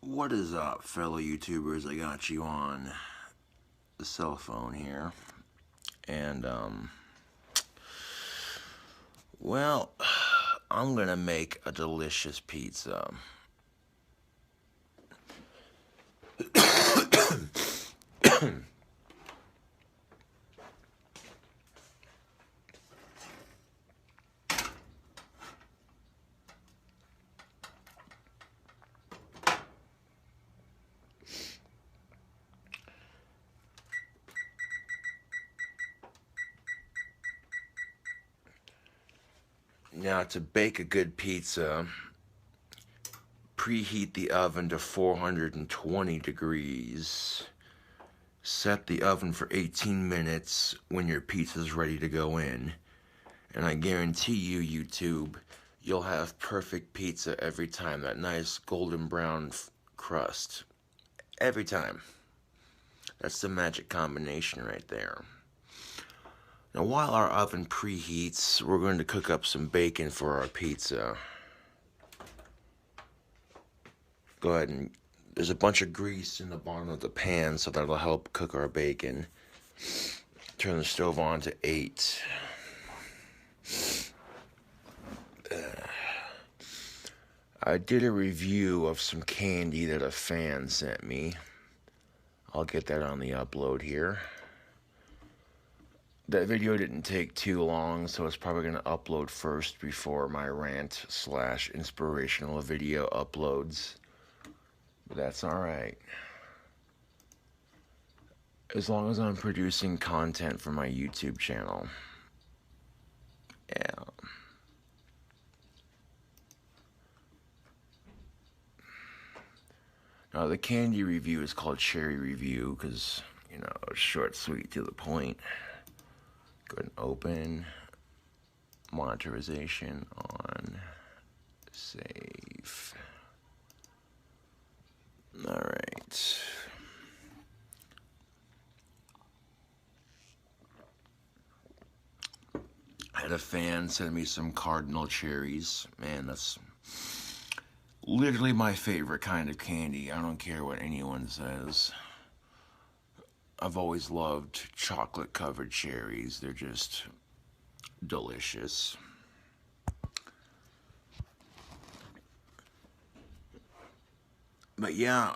What is up, fellow YouTubers? I got you on the cell phone here. And, well, I'm gonna make a delicious pizza. Now, to bake a good pizza, preheat the oven to 420 degrees. Set the oven for 18 minutes when your pizza's ready to go in. And I guarantee you, YouTube, you'll have perfect pizza every time. That nice golden brown crust. Every time. That's the magic combination right there. Now, while our oven preheats, we're going to cook up some bacon for our pizza. Go ahead and, there's a bunch of grease in the bottom of the pan, so that'll help cook our bacon. Turn the stove on to 8. I did a review of some candy that a fan sent me. I'll get that on the upload here. That video didn't take too long, so it's probably going to upload first before my rant/inspirational video uploads. But that's alright. As long as I'm producing content for my YouTube channel. Yeah. Now, the candy review is called Cherry Review because, you know, it's short, sweet, to the point. Go ahead and open. Monitorization on. Save. Alright. I had a fan send me some cardinal cherries. Man, that's literally my favorite kind of candy. I don't care what anyone says. I've always loved chocolate-covered cherries. They're just delicious. But yeah,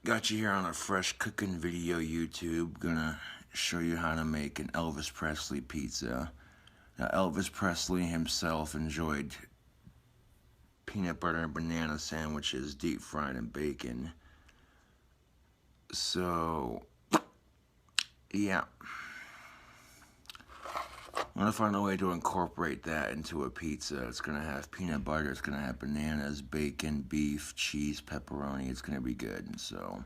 got you here on a fresh cooking video, YouTube. Gonna show you how to make an Elvis Presley pizza. Now, Elvis Presley himself enjoyed peanut butter and banana sandwiches, deep fried in bacon. So, yeah. I'm gonna find a way to incorporate that into a pizza. It's gonna have peanut butter, it's gonna have bananas, bacon, beef, cheese, pepperoni. It's gonna be good. So,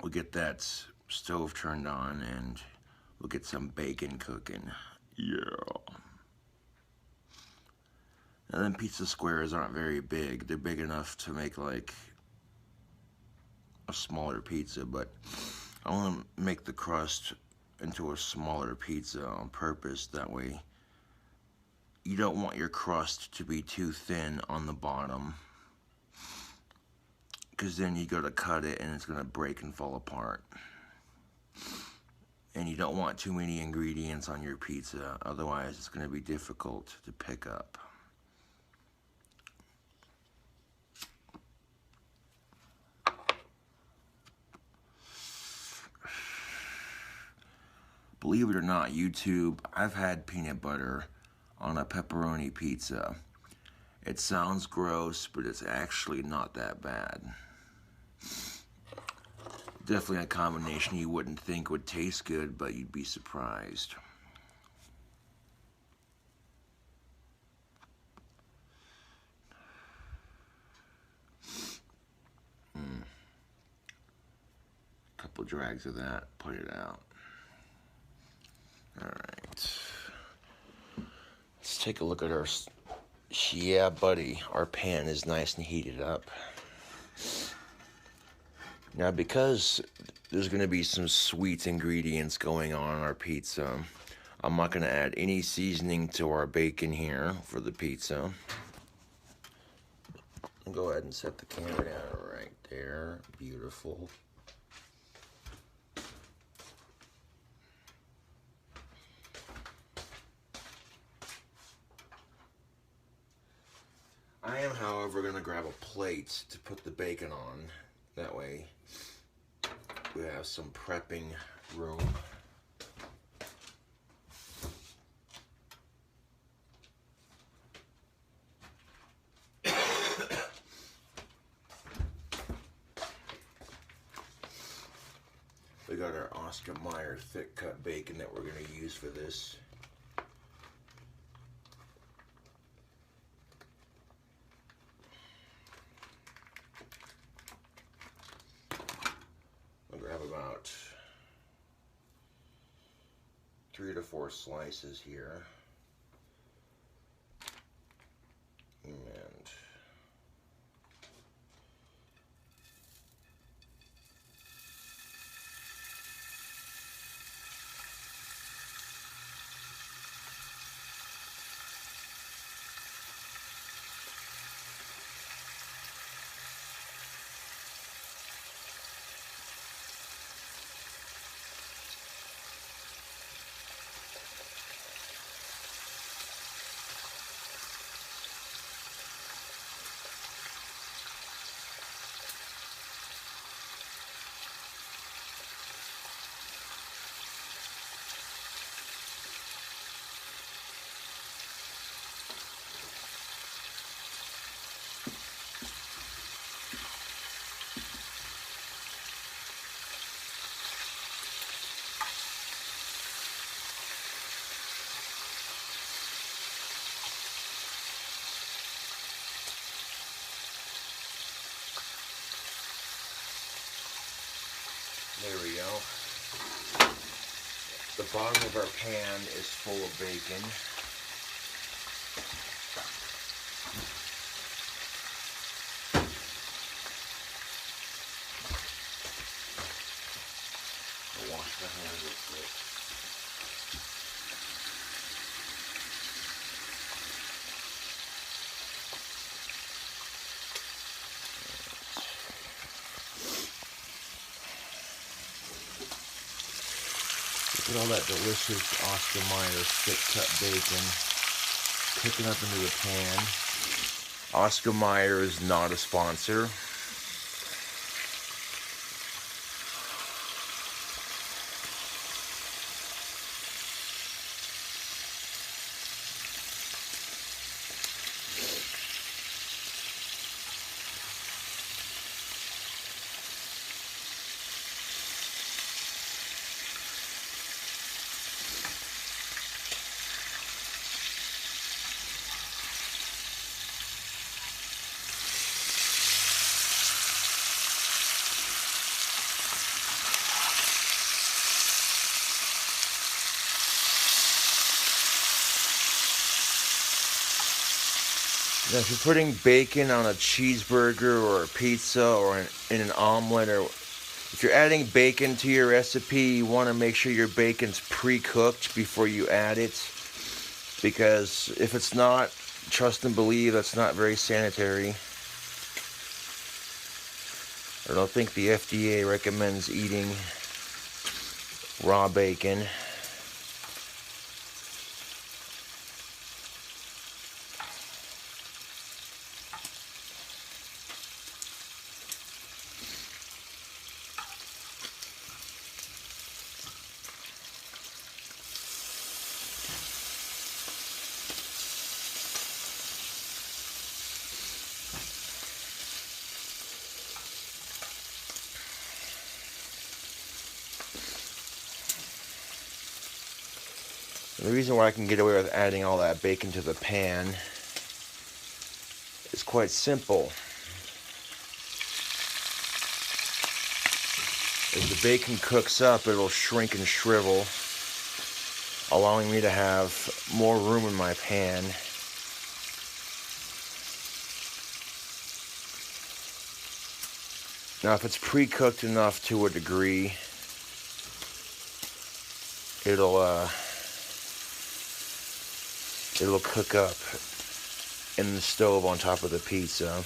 we'll get that stove turned on and we'll get some bacon cooking. Yeah. And then pizza squares aren't very big. They're big enough to make like a smaller pizza, but I want to make the crust into a smaller pizza on purpose. That way you don't want your crust to be too thin on the bottom, because then you go to cut it and it's going to break and fall apart. And you don't want too many ingredients on your pizza, otherwise it's going to be difficult to pick up. Believe it or not, YouTube, I've had peanut butter on a pepperoni pizza. It sounds gross, but it's actually not that bad. Definitely a combination you wouldn't think would taste good, but you'd be surprised. Couple drags of that, put it out. Alright. Let's take a look at our... Yeah, buddy, our pan is nice and heated up. Now, because there's going to be some sweet ingredients going on in our pizza, I'm not going to add any seasoning to our bacon here for the pizza. Go ahead and set the camera down right there. Beautiful. I am, however, going to grab a plate to put the bacon on. That way we have some prepping room. We got our Oscar Mayer thick cut bacon that we're going to use for this. I'll grab about 3 to 4 slices here. And there we go. The bottom of our pan is full of bacon. I'll wash my hands real quick. Look at all that delicious Oscar Mayer thick cut bacon cooking up into the pan. Oscar Mayer is not a sponsor. Now, if you're putting bacon on a cheeseburger or a pizza or in an omelet, or if you're adding bacon to your recipe, you want to make sure your bacon's pre-cooked before you add it, because if it's not, trust and believe, that's not very sanitary. I don't think the FDA recommends eating raw bacon. The reason why I can get away with adding all that bacon to the pan is quite simple. As the bacon cooks up, it'll shrink and shrivel, allowing me to have more room in my pan. Now, if it's pre-cooked enough to a degree, it'll cook up in the stove on top of the pizza.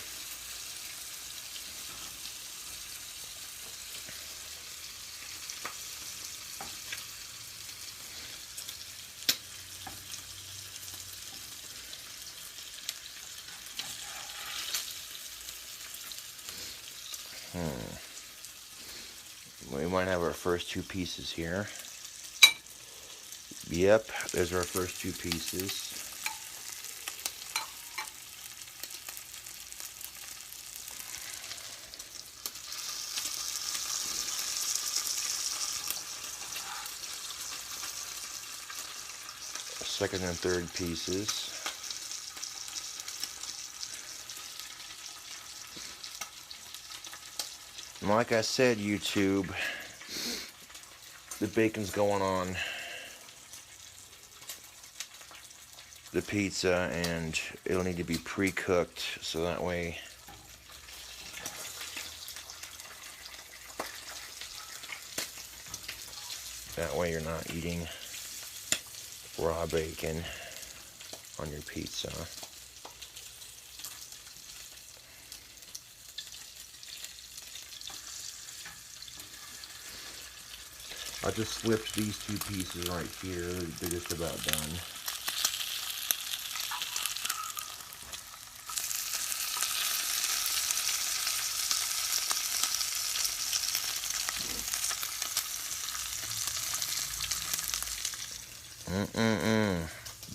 We might have our first two pieces here. Yep, there's our first two pieces. Second and third pieces. And like I said, YouTube, the bacon's going on the pizza, and it'll need to be pre-cooked so that way you're not eating raw bacon on your pizza. I just slipped these two pieces right here. They're just about done.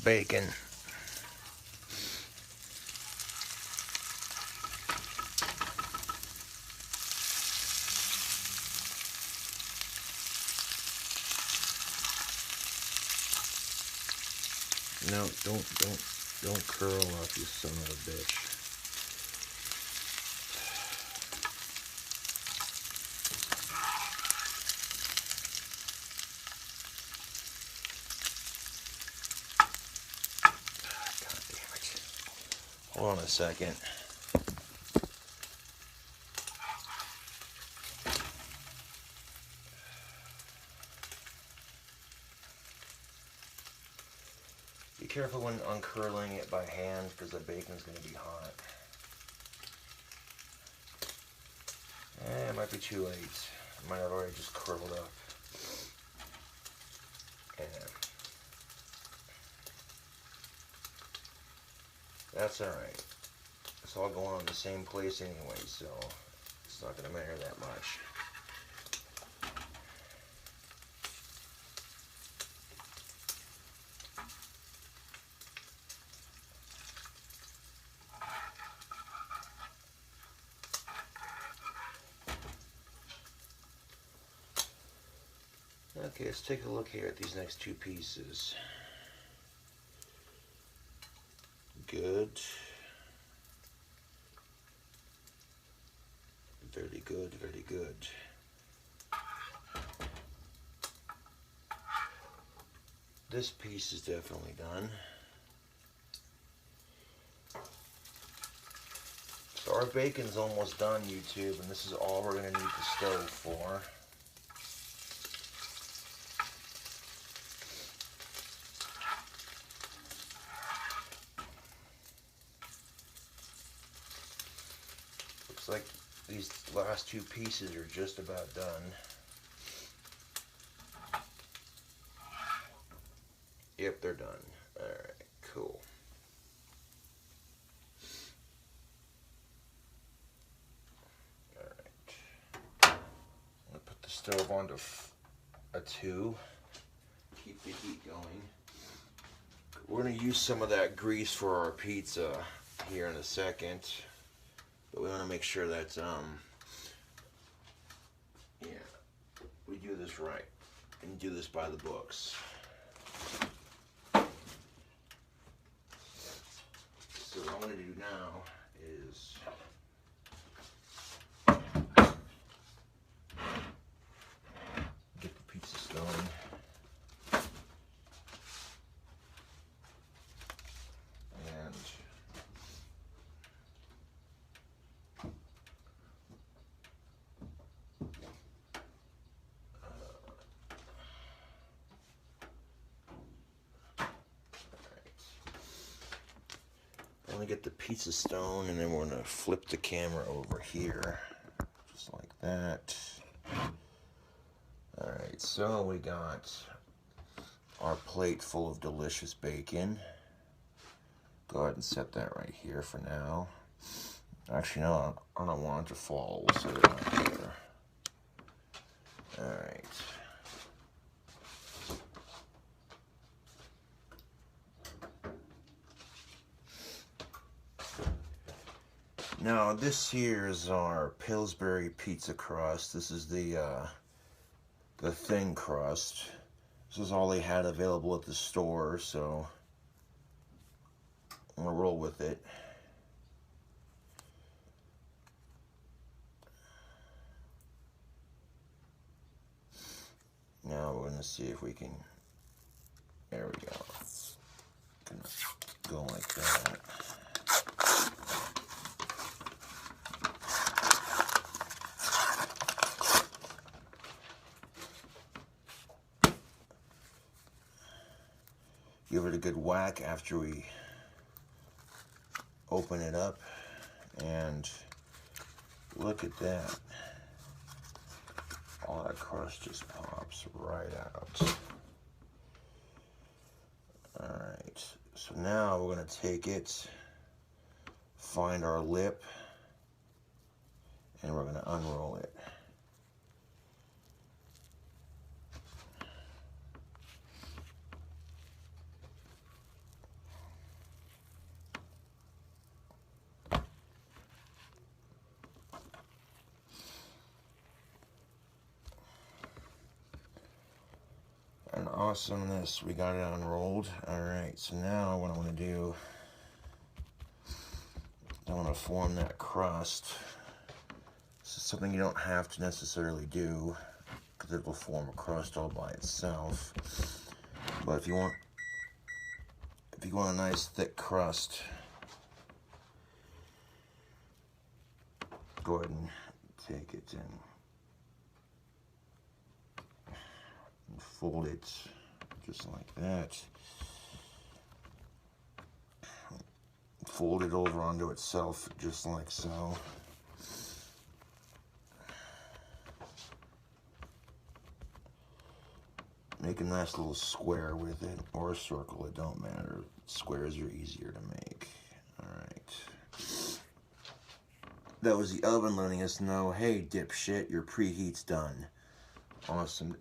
Bacon. No, don't curl up, you son of a bitch. God damn it. Hold on a second. Be careful when uncurling it by hand because the bacon's going to be hot. It might be too late. It might have already just curled up. Yeah. That's alright. It's all going on the same place anyway, so it's not going to matter that much. Okay, let's take a look here at these next two pieces. Good. Very good, very good. This piece is definitely done. So our bacon's almost done, YouTube, and this is all we're going to need the stove for. Looks like these last two pieces are just about done. Yep, they're done. Alright, cool. Alright. I'm going to put the stove on to a 2. Keep the heat going. We're going to use some of that grease for our pizza here in a second. But we want to make sure that, yeah, we do this right and do this by the books. So what I'm going to do now is get the pizza stone. I'm going to get the pizza stone, and then we're going to flip the camera over here, just like that. Alright, so we got our plate full of delicious bacon. Go ahead and set that right here for now. Actually, no, I don't want it to fall. We'll set it right there. Alright. Now, this here is our Pillsbury pizza crust. This is the thin crust. This is all they had available at the store, so I'm gonna roll with it. Now we're gonna see if we can. There we go. Gonna go like that. Give it a good whack after we open it up, and look at that. All that crust just pops right out. Alright, so now we're going to take it, find our lip, and we're going to unroll it. And awesomeness, we got it unrolled. Alright, so now what I want to do, I want to form that crust. This is something you don't have to necessarily do, because it will form a crust all by itself. But if you want a nice thick crust, go ahead and take it and fold it just like that. Fold it over onto itself just like so. Make a nice little square with it, or a circle, it don't matter. Squares are easier to make. Alright. That was the oven letting us know, hey dipshit, your preheat's done. Awesome.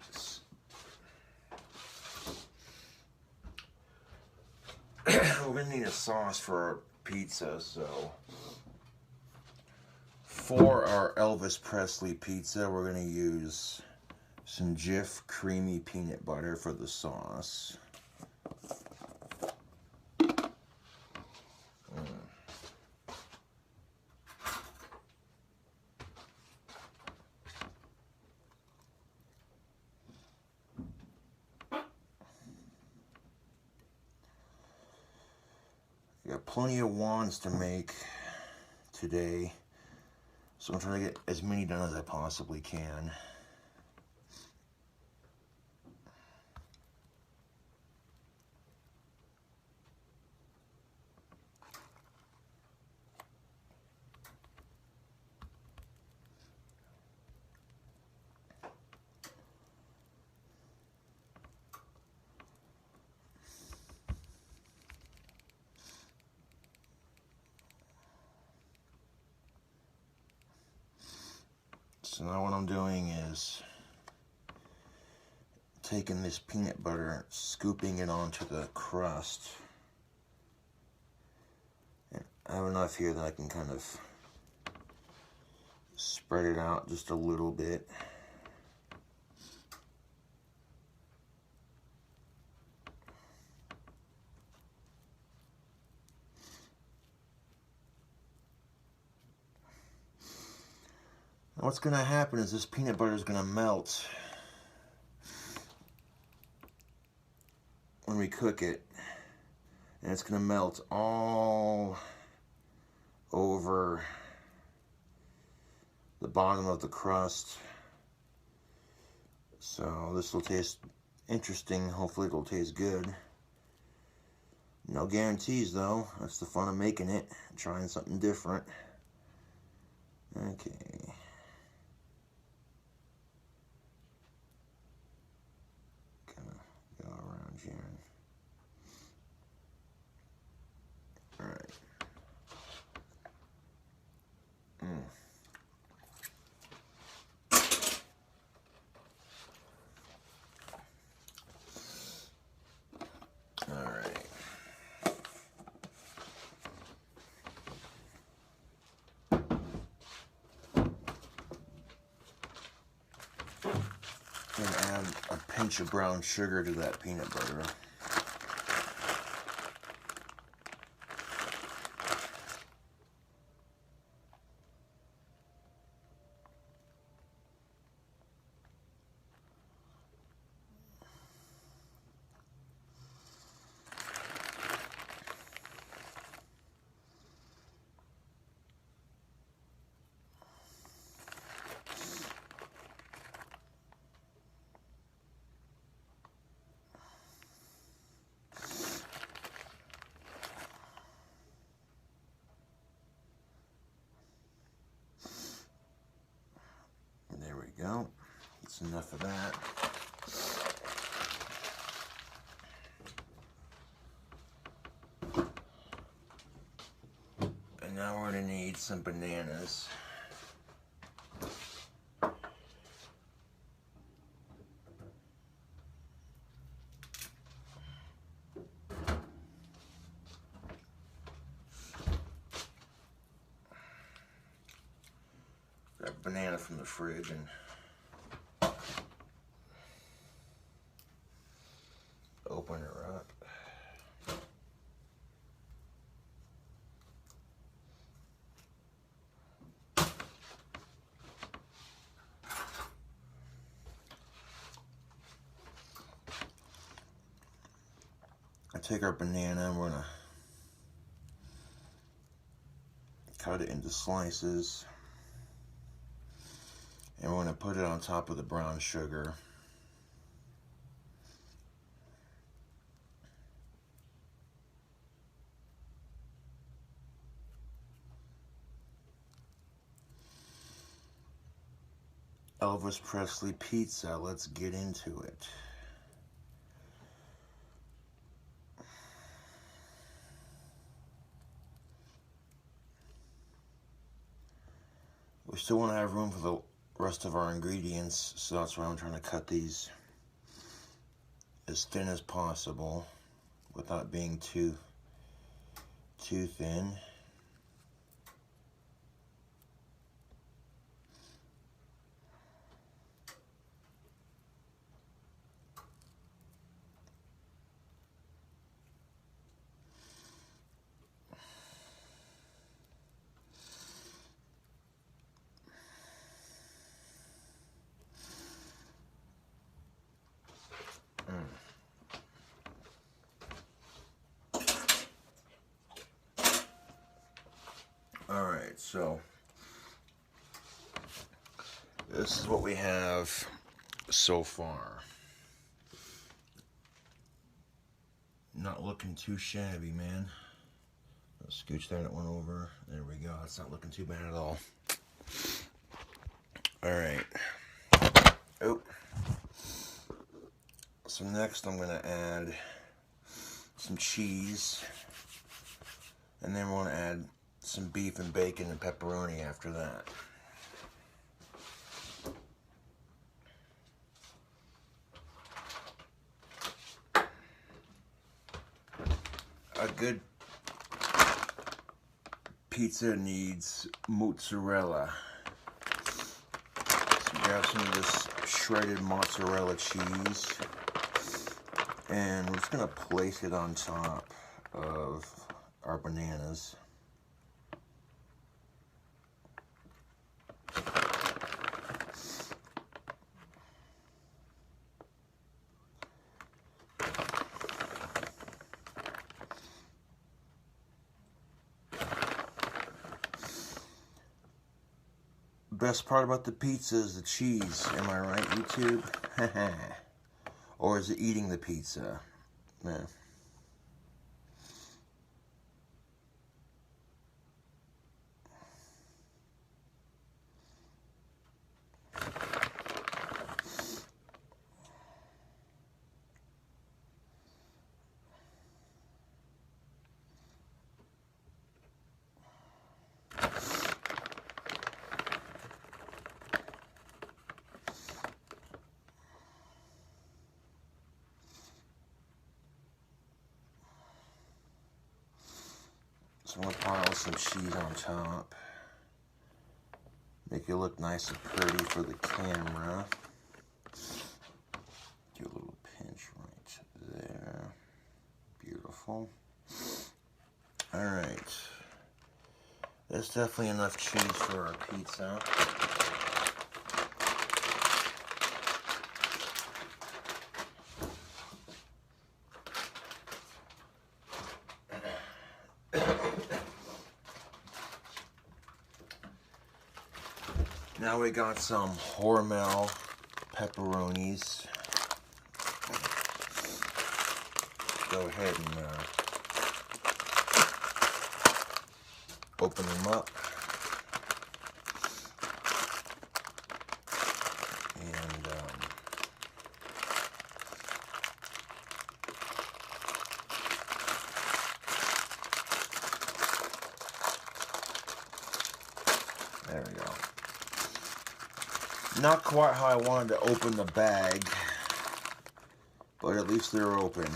We're gonna need a sauce for our pizza, so for our Elvis Presley pizza, we're gonna use some Jif creamy peanut butter for the sauce. Got plenty of wands to make today, so I'm trying to get as many done as I possibly can. So now what I'm doing is taking this peanut butter, scooping it onto the crust. And I have enough here that I can kind of spread it out just a little bit. What's going to happen is this peanut butter is going to melt when we cook it, and it's going to melt all over the bottom of the crust. So this will taste interesting. Hopefully it'll taste good. No guarantees though. That's the fun of making it, trying something different. Okay. Alright. Alright. I'm going to add a pinch of brown sugar to that peanut butter. Go. That's enough of that. And now we're going to need some bananas. Grab a banana from the fridge and open her up. I take our banana and we're gonna cut it into slices. And we're gonna put it on top of the brown sugar. Elvis Presley pizza, let's get into it. We still want to have room for the rest of our ingredients, so that's why I'm trying to cut these as thin as possible without being too thin. Alright, so this is what we have so far. Not looking too shabby, man. I'll scooch that one over. There we go. It's not looking too bad at all. Alright. Oh. So next I'm going to add some cheese. And then we're going to add some beef and bacon and pepperoni after that. A good pizza needs mozzarella. So grab some of this shredded mozzarella cheese. And we're just going to place it on top of our bananas. Best part about the pizza is the cheese. Am I right, YouTube? Or is it eating the pizza? Man. So I'm going to pile some cheese on top. Make it look nice and pretty for the camera. Do a little pinch right there. Beautiful. Alright. There's definitely enough cheese for our pizza. Now we got some Hormel pepperonis. Go ahead and open them up. And there we go. Not quite how I wanted to open the bag, but at least they're open.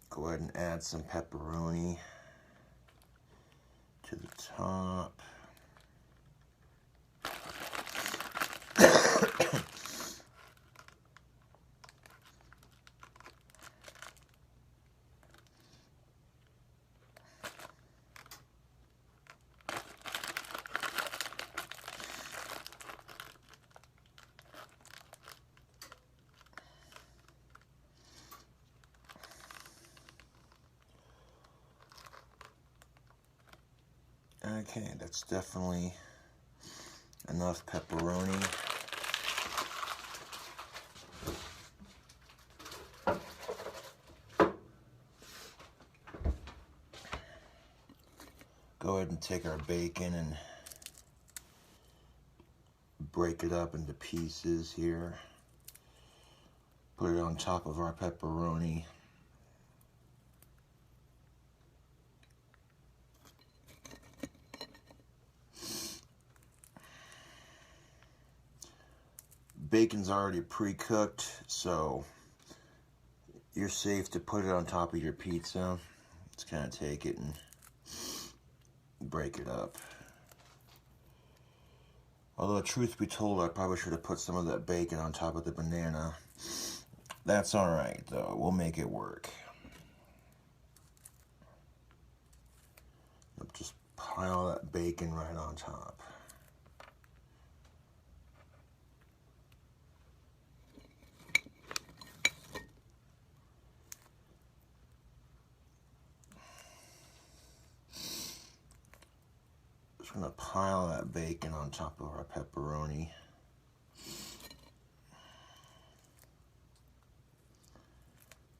Go ahead and add some pepperoni to the top. Okay, that's definitely enough pepperoni. Go ahead and take our bacon and break it up into pieces here. Put it on top of our pepperoni. Bacon's already pre-cooked, so you're safe to put it on top of your pizza. Just kind of take it and break it up. Although, truth be told, I probably should have put some of that bacon on top of the banana. That's alright, though. We'll make it work. Just pile that bacon right on top. Just gonna pile that bacon on top of our pepperoni.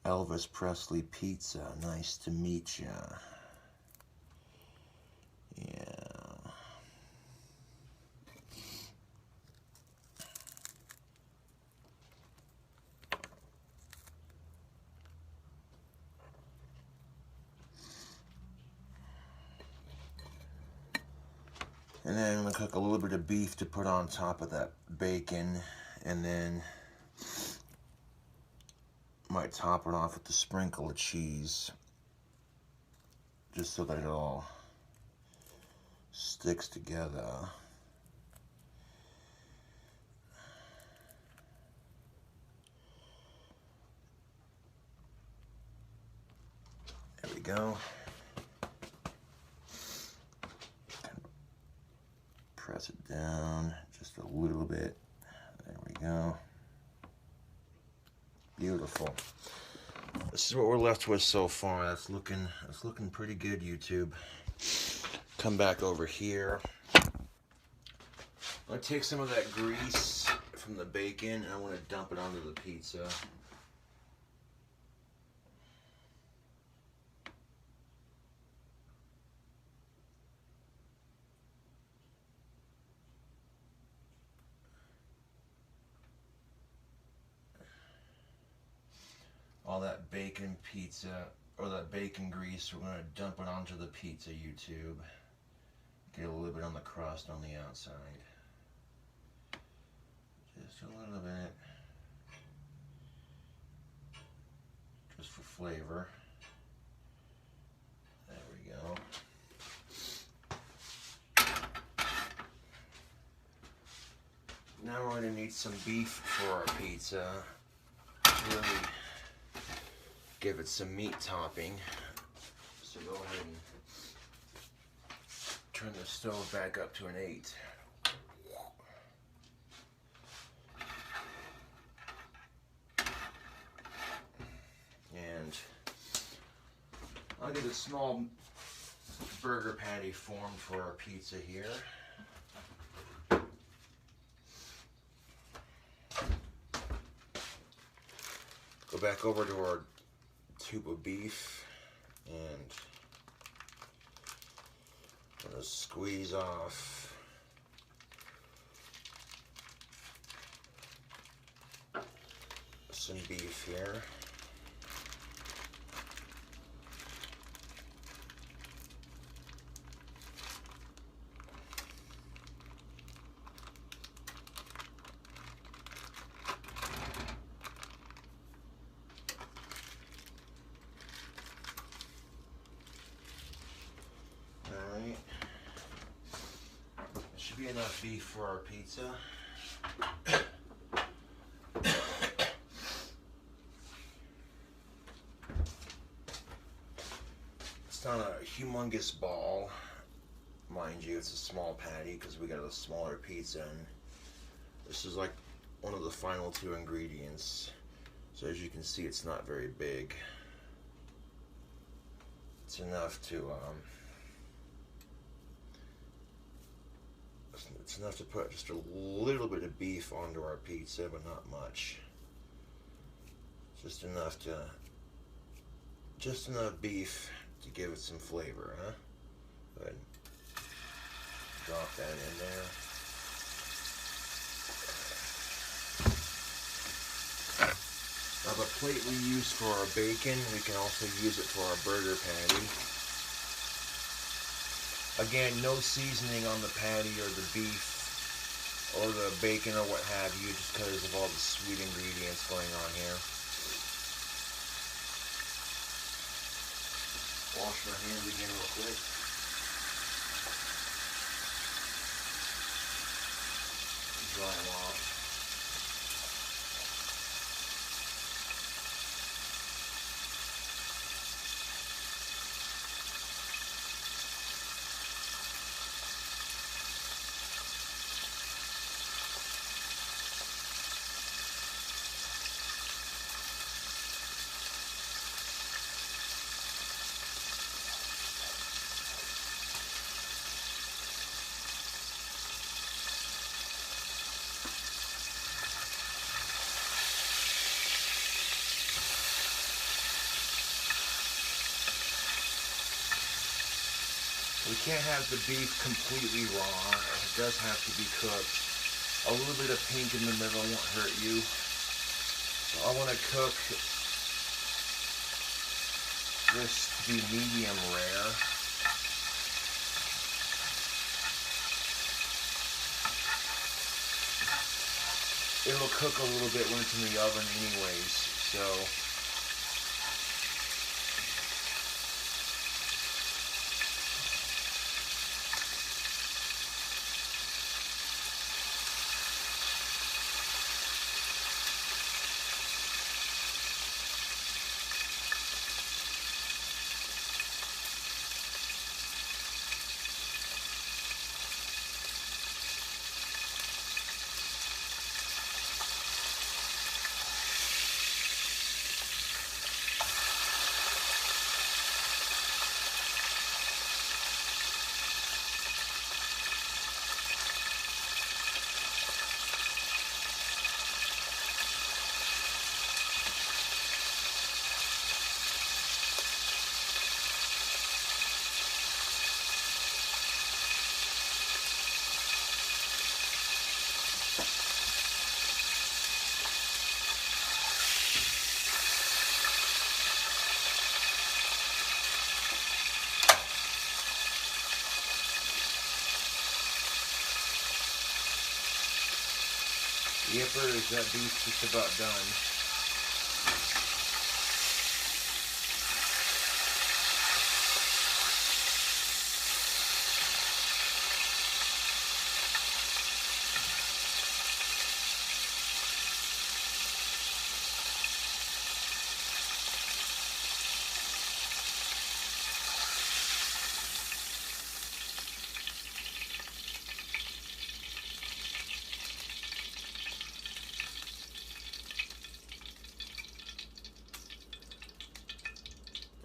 Elvis Presley pizza, nice to meet ya. Yeah. And then I'm gonna cook a little bit of beef to put on top of that bacon, and then might top it off with a sprinkle of cheese, just so that it all sticks together. There we go. Press it down just a little bit. There we go. Beautiful. This is what we're left with so far. That's looking pretty good, YouTube. Come back over here. I'm gonna take some of that grease from the bacon and I want to dump it onto the pizza. All that bacon pizza, or that bacon grease, we're going to dump it onto the pizza, YouTube. Get a little bit on the crust on the outside. Just a little bit. Just for flavor. There we go. Now we're going to need some beef for our pizza. Really give it some meat topping. So go ahead and turn the stove back up to an 8. And I'll get a small burger patty formed for our pizza here. Go back over to our tube of beef and I'm gonna squeeze off some beef here. Be enough beef for our pizza. It's not a humongous ball, mind you. It's a small patty because we got a smaller pizza, and this is like one of the final 2 ingredients. So as you can see, it's not very big. It's enough to it's enough to put just a little bit of beef onto our pizza, but not much. Just enough beef to give it some flavor, huh? Go ahead. Drop that in there. Now the plate we use for our bacon, we can also use it for our burger patty. Again, no seasoning on the patty or the beef or the bacon or what have you, just because of all the sweet ingredients going on here. Wash my hands again real quick. Dry them off. We can't have the beef completely raw. It does have to be cooked. A little bit of pink in the middle won't hurt you. So I want to cook this to be medium rare. It'll cook a little bit when it's in the oven anyways, so Yipper, is that beef just about done?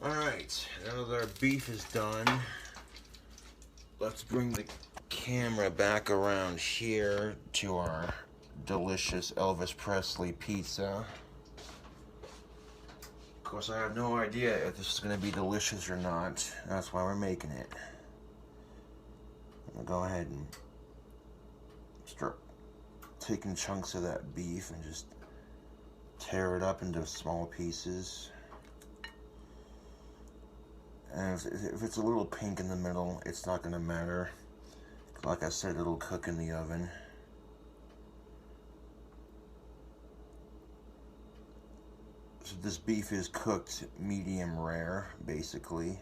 Alright, now that our beef is done, let's bring the camera back around here to our delicious Elvis Presley pizza. Of course, I have no idea if this is going to be delicious or not. That's why we're making it. I'm going to go ahead and start taking chunks of that beef and just tear it up into small pieces. And if it's a little pink in the middle, it's not going to matter. Like I said, it'll cook in the oven. So this beef is cooked medium rare, basically.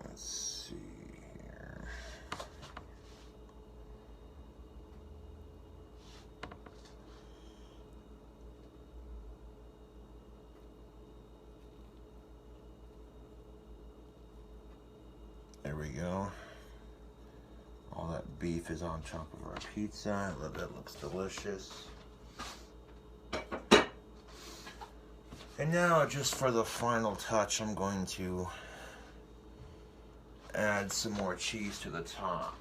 Let's see here. There we go. All that beef is on top of our pizza. That looks delicious. And now, just for the final touch, I'm going to add some more cheese to the top,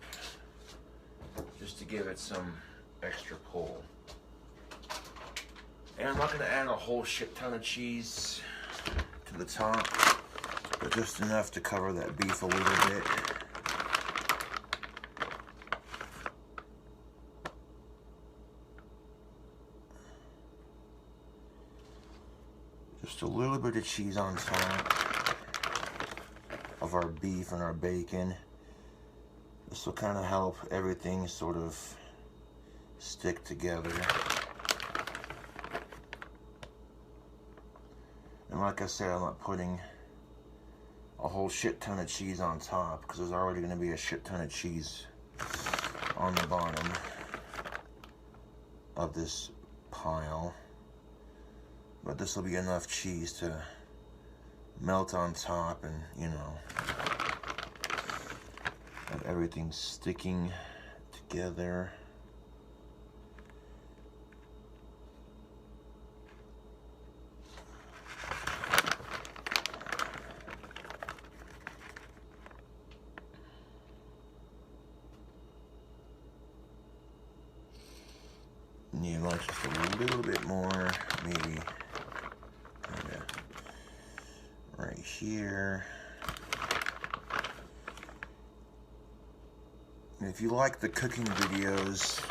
just to give it some extra pull. And I'm not going to add a whole shit ton of cheese to the top, but just enough to cover that beef a little bit. Just a little bit of cheese on top of our beef and our bacon. This will kind of help everything sort of stick together. And like I said, I'm not putting a whole shit ton of cheese on top because there's already going to be a shit ton of cheese on the bottom of this pile. But this will be enough cheese to melt on top and, you know, have everything sticking together. And you like just a little bit more, maybe. Right here. And if you like the cooking videos,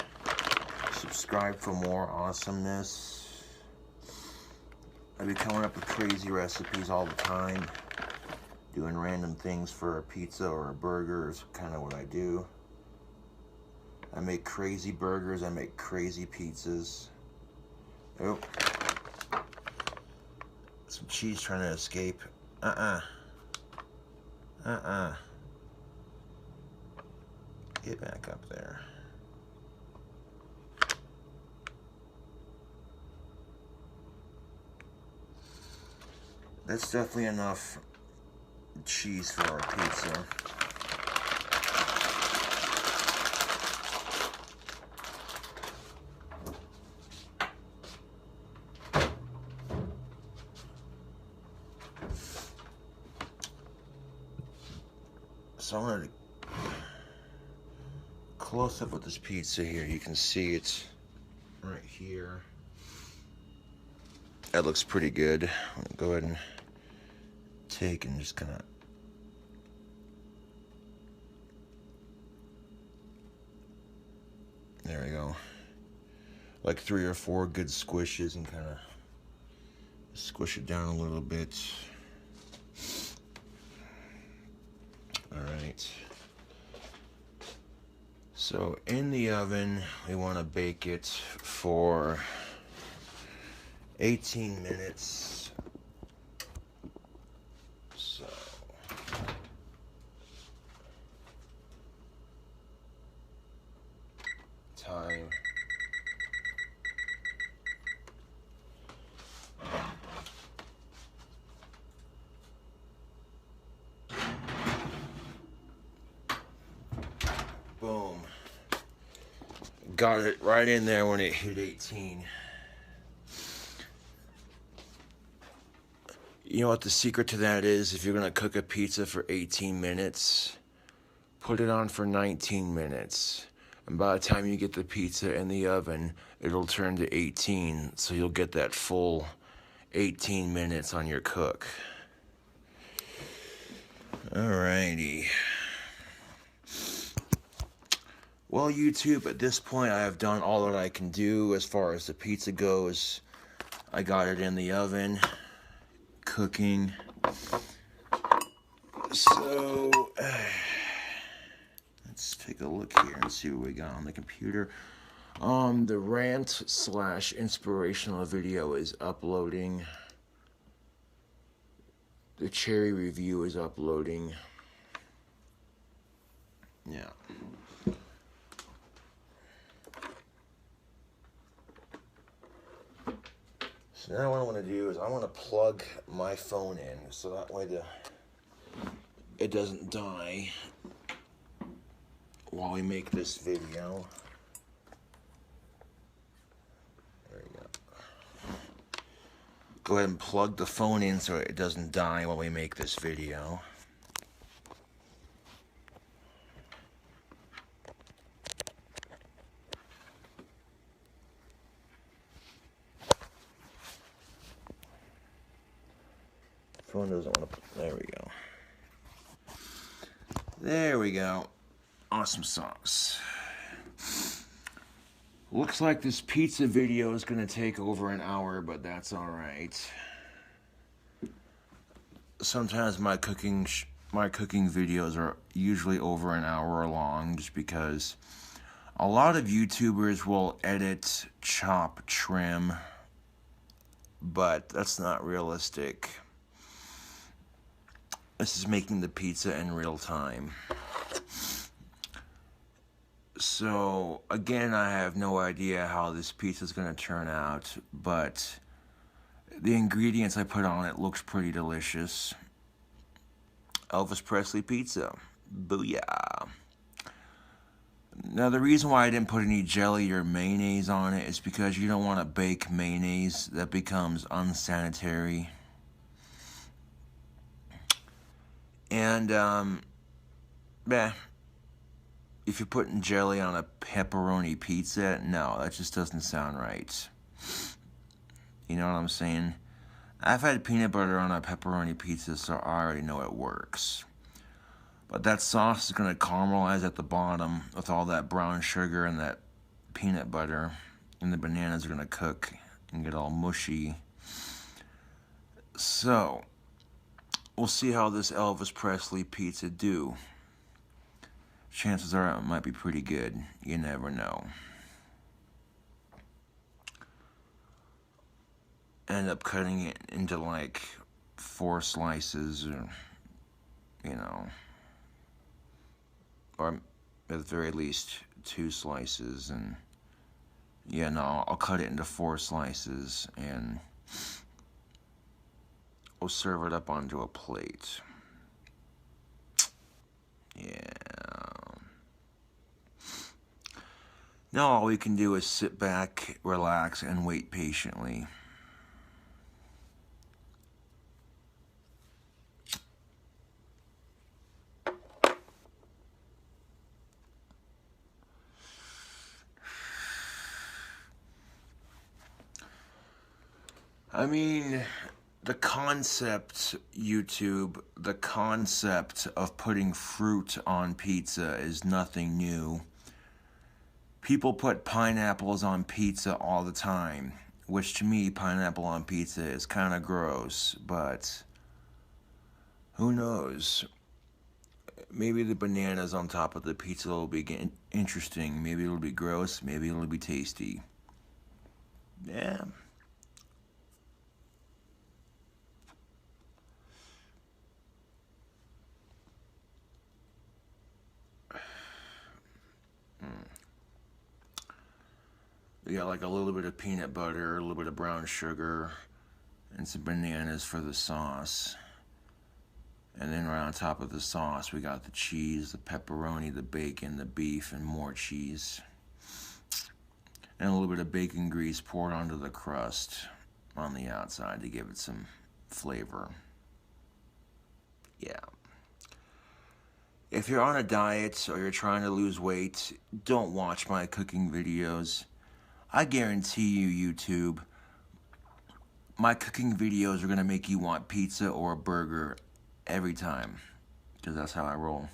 subscribe for more awesomeness. I'll be coming up with crazy recipes all the time. Doing random things for a pizza or a burger is kind of what I do. I make crazy burgers, I make crazy pizzas. Oh. Some cheese trying to escape. Get back up there. That's definitely enough cheese for our pizza. So I'm going to close up with this pizza here. You can see it's right here. That looks pretty good. I'm going to go ahead and take and just kind of There we go. Like 3 or 4 good squishes and kind of squish it down a little bit. Alright. So in the oven, we want to bake it for 18 minutes. So time. Boom. Got it right in there when it hit 18. You know what the secret to that is? If you're going to cook a pizza for 18 minutes, put it on for 19 minutes. And by the time you get the pizza in the oven, it'll turn to 18, so you'll get that full 18 minutes on your cook. Alrighty. Well, YouTube, at this point, I have done all that I can do as far as the pizza goes. I got it in the oven, cooking. So, let's take a look here and see what we got on the computer. The rant/inspirational video is uploading. The cherry review is uploading. Yeah. So now what I want to do is I want to plug my phone in so that way it doesn't die while we make this video. There you go. Go ahead and plug the phone in so it doesn't die while we make this video. Phone doesn't want to. There we go. There we go. Awesome sauce. Looks like this pizza video is going to take over an hour, but that's alright. Sometimes my cooking videos are usually over an hour long just because a lot of YouTubers will edit, chop, trim, but that's not realistic. This is making the pizza in real time. So, again, I have no idea how this pizza is going to turn out, but the ingredients I put on it looks pretty delicious. Elvis Presley pizza. Booyah. Now, the reason why I didn't put any jelly or mayonnaise on it is because you don't want to bake mayonnaise. That becomes unsanitary. And, if you're putting jelly on a pepperoni pizza, no, that just doesn't sound right. You know what I'm saying? I've had peanut butter on a pepperoni pizza, so I already know it works. But that sauce is going to caramelize at the bottom with all that brown sugar and that peanut butter, and the bananas are going to cook and get all mushy. So, we'll see how this Elvis Presley pizza do. Chances are it might be pretty good. You never know. End up cutting it into like 4 slices, or, you know, or at the very least 2 slices, and yeah, no, I'll cut it into 4 slices, and we'll serve it up onto a plate. Yeah. Now all we can do is sit back, relax, and wait patiently. I mean, the concept, YouTube, the concept of putting fruit on pizza is nothing new. People put pineapples on pizza all the time, which to me, pineapple on pizza is kind of gross, but who knows? Maybe the bananas on top of the pizza will be interesting. Maybe it'll be gross. Maybe it'll be tasty. Yeah. We got like a little bit of peanut butter, a little bit of brown sugar, and some bananas for the sauce. And then right on top of the sauce, we got the cheese, the pepperoni, the bacon, the beef, and more cheese. And a little bit of bacon grease poured onto the crust on the outside to give it some flavor. Yeah. If you're on a diet or you're trying to lose weight, don't watch my cooking videos. I guarantee you, YouTube, my cooking videos are going to make you want pizza or a burger every time, because that's how I roll.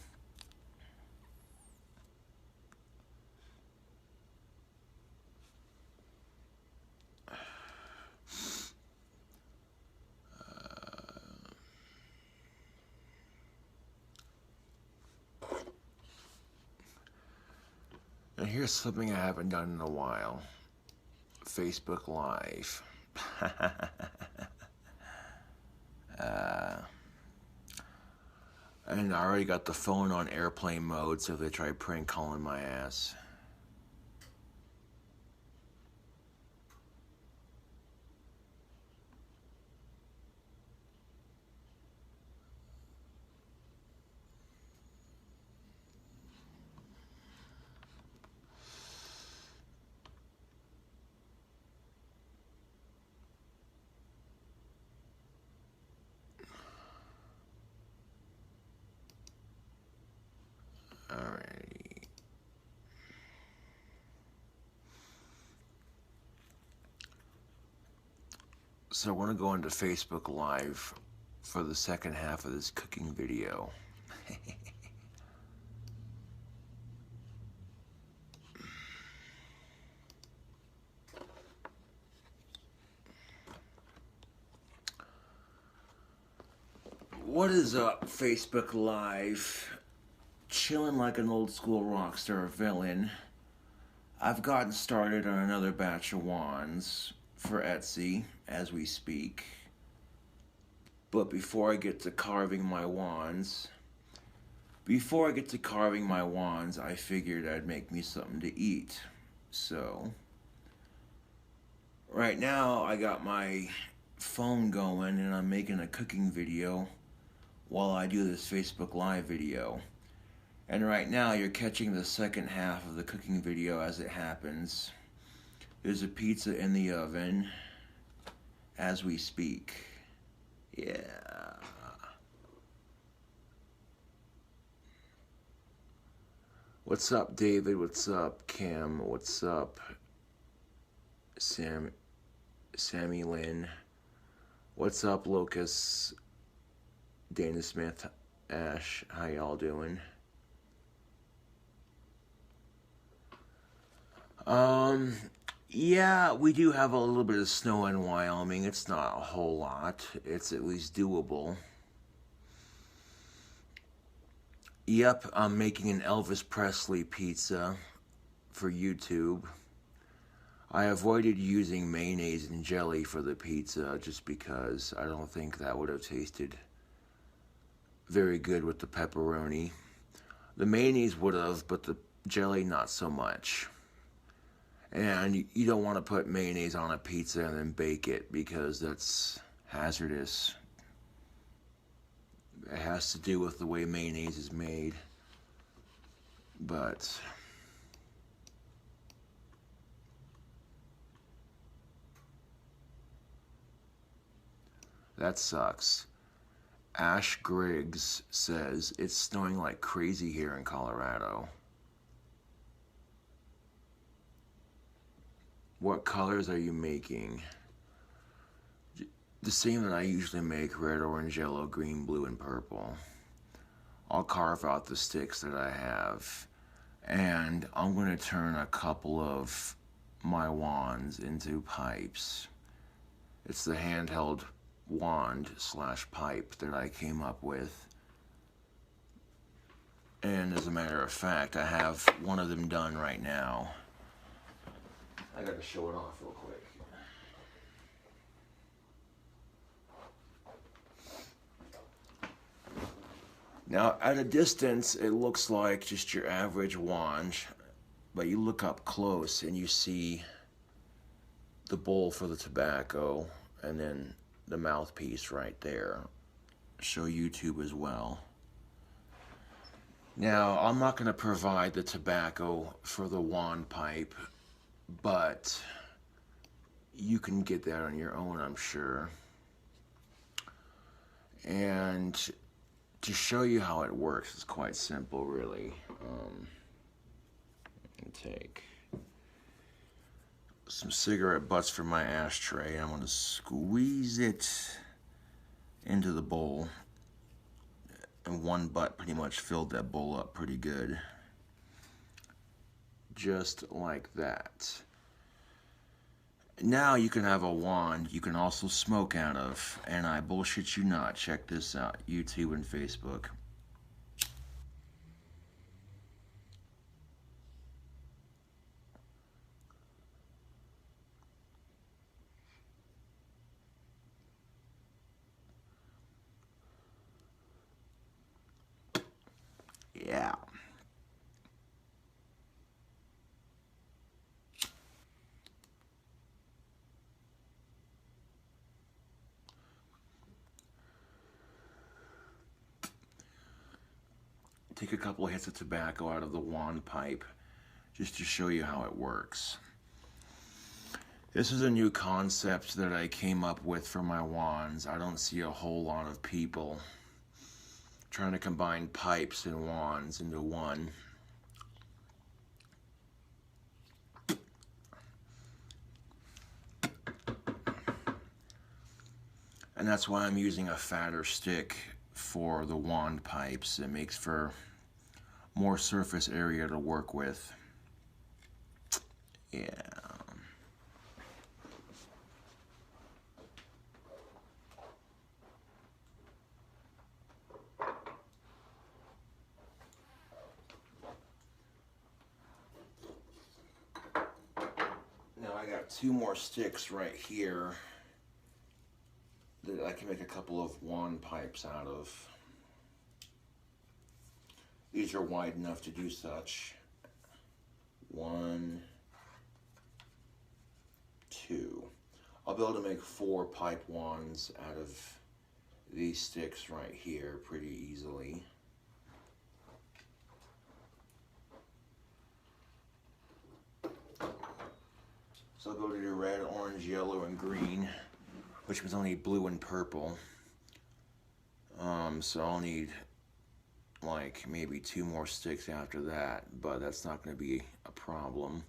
And here's something I haven't done in a while. Facebook Live. And I already got the phone on airplane mode, so if they try prank calling my ass. Alrighty. So I want to go into Facebook Live for the second half of this cooking video. What is up, Facebook Live? Chilling like an old school rock star villain. I've gotten started on another batch of wands for Etsy as we speak. But before I get to carving my wands, I figured I'd make me something to eat. So, right now I got my phone going and I'm making a cooking video while I do this Facebook Live video. And right now you're catching the second half of the cooking video as it happens. There's a pizza in the oven as we speak. Yeah. What's up, David? What's up, Kim? What's up, Sammy Lynn? What's up, Locus? Dana Smith, Ash, how y'all doing? Yeah, we do have a little bit of snow in Wyoming. It's not a whole lot. It's at least doable. Yep, I'm making an Elvis Presley pizza for YouTube. I avoided using mayonnaise and jelly for the pizza just because I don't think that would have tasted very good with the pepperoni. The mayonnaise would have, but the jelly not so much. And you don't want to put mayonnaise on a pizza and then bake it because that's hazardous. It has to do with the way mayonnaise is made. But that sucks. Ash Griggs says it's snowing like crazy here in Colorado. What colors are you making? The same that I usually make: red, orange, yellow, green, blue, and purple. I'll carve out the sticks that I have And I'm going to turn a couple of my wands into pipes. It's the handheld wand / pipe that I came up with. And as a matter of fact, I have one of them done right now. I gotta show it off real quick. Now, at a distance, it looks like just your average wand, but you look up close and you see the bowl for the tobacco and then the mouthpiece right there. Show YouTube as well. Now, I'm not going to provide the tobacco for the wand pipe, but you can get that on your own, I'm sure. And to show you how it works, it's quite simple, really. Take some cigarette butts from my ashtray. I'm going to squeeze it into the bowl. And one butt pretty much filled that bowl up pretty good. Just like that. Now you can have a wand you can also smoke out of. And I bullshit you not. Check this out. YouTube and Facebook. Yeah. Take a couple of hits of tobacco out of the wand pipe just to show you how it works. This is a new concept that I came up with for my wands. I don't see a whole lot of people trying to combine pipes and wands into one. And that's why I'm using a fatter stick for the wand pipes. It makes for more surface area to work with. Yeah. Now I got 2 more sticks right here that I can make a couple of wand pipes out of. These are wide enough to do such. 1, 2. I'll be able to make 4 pipe wands out of these sticks right here pretty easily. So I'll go to the red, orange, yellow, and green, which means I'll need blue and purple. So I'll need like maybe 2 more sticks after that, but that's not going to be a problem.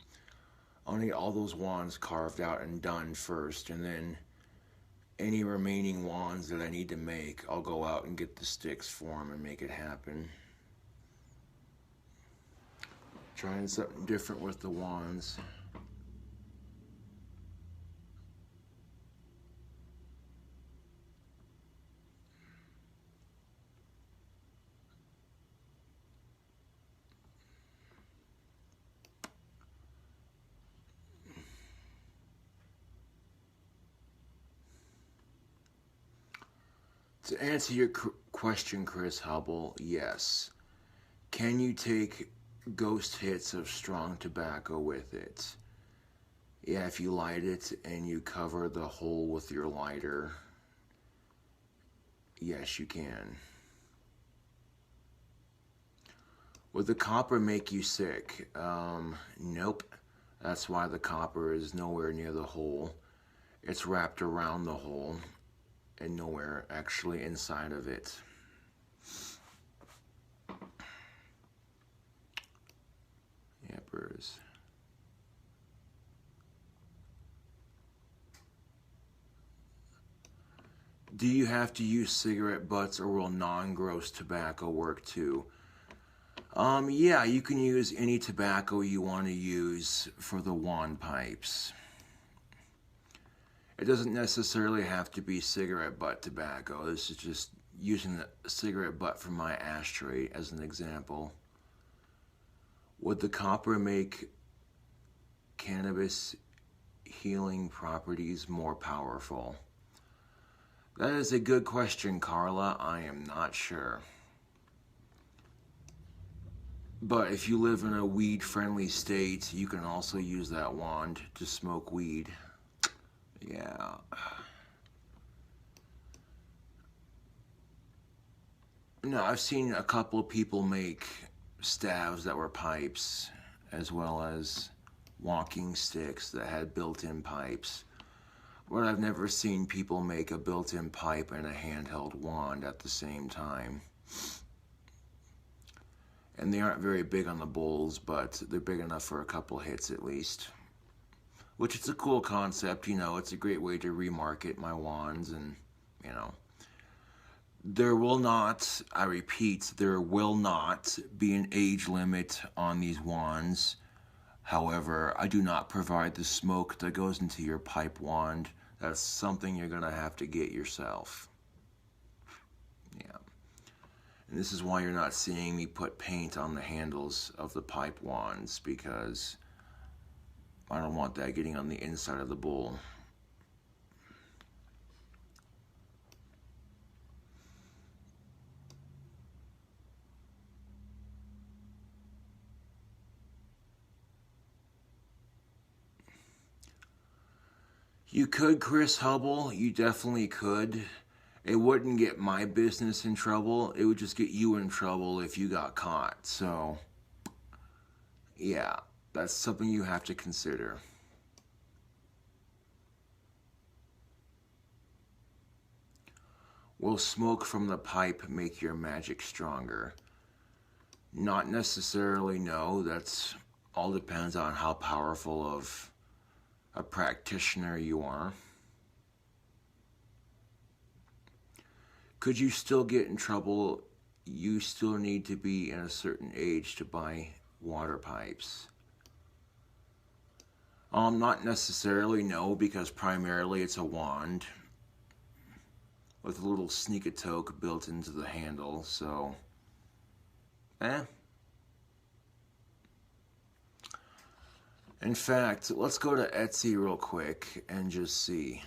I'll need all those wands carved out and done first, and then any remaining wands that I need to make, I'll go out and get the sticks for them and make it happen. Trying something different with the wands. To answer your question, Chris Hubble, yes. Can you take ghost hits of strong tobacco with it? Yeah, if you light it and you cover the hole with your lighter, yes, you can. Would the copper make you sick? Nope. That's why the copper is nowhere near the hole. It's wrapped around the hole and nowhere actually inside of it. Yappers. Do you have to use cigarette butts, or will non-gross tobacco work too? Yeah, you can use any tobacco you want to use for the wand pipes. It doesn't necessarily have to be cigarette butt tobacco. This is just using the cigarette butt from my ashtray as an example. Would the copper make cannabis healing properties more powerful? That is a good question, Carla. I am not sure. But if you live in a weed-friendly state, you can also use that wand to smoke weed. Yeah. No, I've seen a couple of people make staves that were pipes, as well as walking sticks that had built-in pipes. But I've never seen people make a built-in pipe and a handheld wand at the same time. And they aren't very big on the bowls, but they're big enough for a couple hits at least. Which is a cool concept, you know, it's a great way to remarket my wands and, you know. There will not, I repeat, there will not be an age limit on these wands. However, I do not provide the smoke that goes into your pipe wand. That's something you're going to have to get yourself. Yeah. And this is why you're not seeing me put paint on the handles of the pipe wands, because I don't want that getting on the inside of the bowl. You could, Chris Hubble, you definitely could. It wouldn't get my business in trouble. It would just get you in trouble if you got caught. So, yeah, that's something you have to consider. Will smoke from the pipe make your magic stronger? Not necessarily, no. That's all depends on how powerful of a practitioner you are. Could you still get in trouble? You still need to be in a certain age to buy water pipes. Not necessarily, no, because primarily it's a wand with a little sneak-a-toke built into the handle, so, In fact, let's go to Etsy real quick and just see.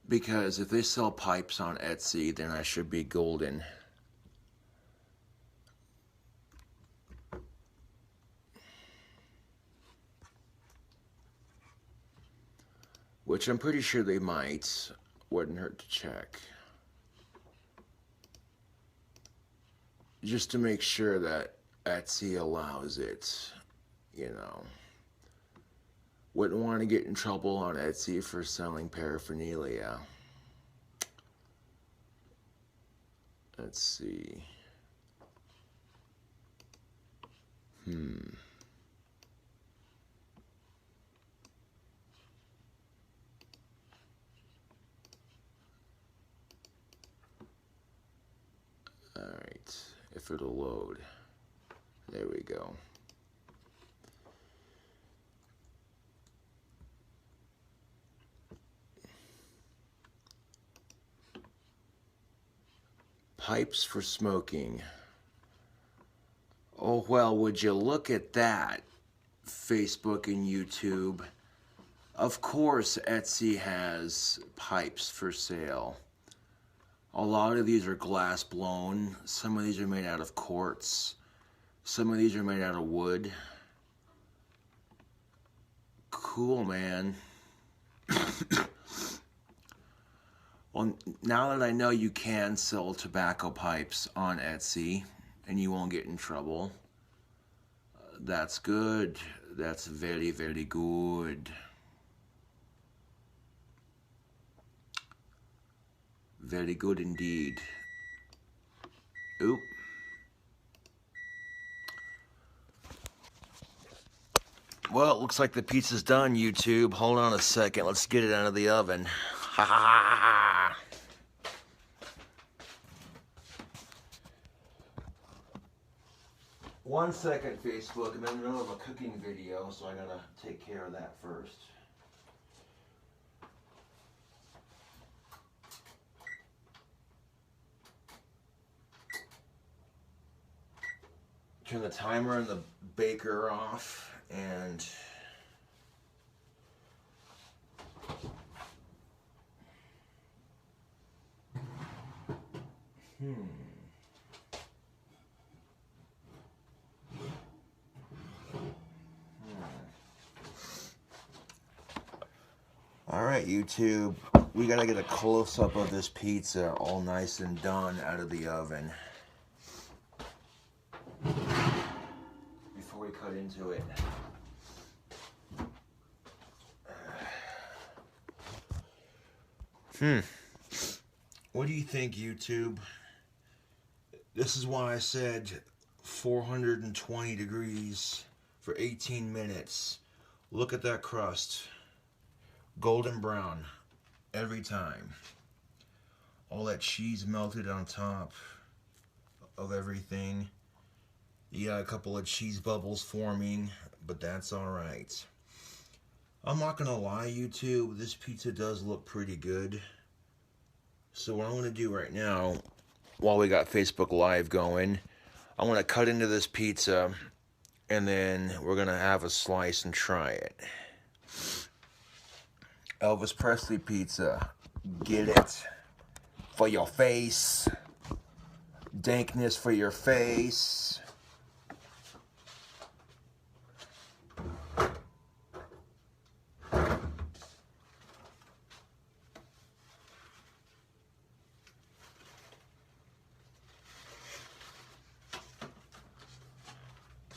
Because if they sell pipes on Etsy, then I should be golden. Which I'm pretty sure they might. Wouldn't hurt to check. Just to make sure that Etsy allows it, you know. Wouldn't want to get in trouble on Etsy for selling paraphernalia. Let's see. Alright, if it'll load. There we go. Pipes for smoking. Oh, well, would you look at that, Facebook and YouTube. Of course, Etsy has pipes for sale. A lot of these are glass blown. Some of these are made out of quartz. Some of these are made out of wood. Cool, man. Well, now that I know you can sell tobacco pipes on Etsy and you won't get in trouble, that's good. That's very, very good. Very good indeed. Oop. Well, it looks like the pizza's done, YouTube. Hold on a second. Let's get it out of the oven. Ha ha ha ha. 1 second, Facebook. I'm in the middle of a cooking video, so I gotta take care of that first. Turn the timer and the baker off, and All right, YouTube, we gotta get a close-up of this pizza all nice and done out of the oven before we cut into it. What do you think, YouTube? This is why I said 420 degrees for 18 minutes. Look at that crust. Golden brown every time. All that cheese melted on top of everything. You got a couple of cheese bubbles forming, but that's alright. I'm not gonna lie, YouTube, this pizza does look pretty good. So what I'm gonna do right now, while we got Facebook Live going, I'm gonna cut into this pizza and then we're gonna have a slice and try it. Elvis Presley pizza, get it for your face, dankness for your face.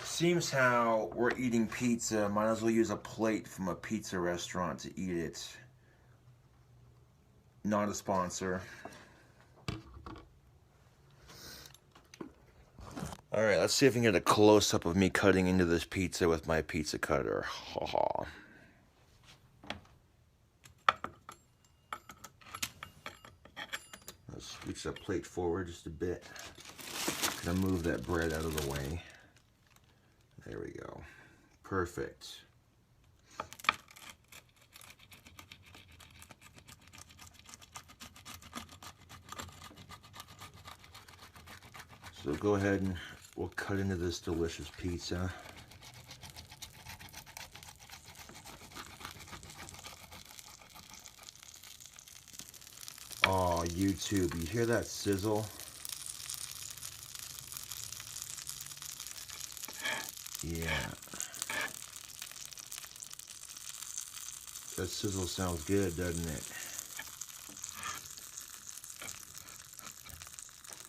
Seems how we're eating pizza, might as well use a plate from a pizza restaurant to eat it. Not a sponsor. Alright, let's see if we can get a close-up of me cutting into this pizza with my pizza cutter. Ha ha. Let's scooch that plate forward just a bit. Gonna move that bread out of the way. There we go. Perfect. So go ahead and we'll cut into this delicious pizza. Oh, YouTube, you hear that sizzle? Yeah. That sizzle sounds good, doesn't it?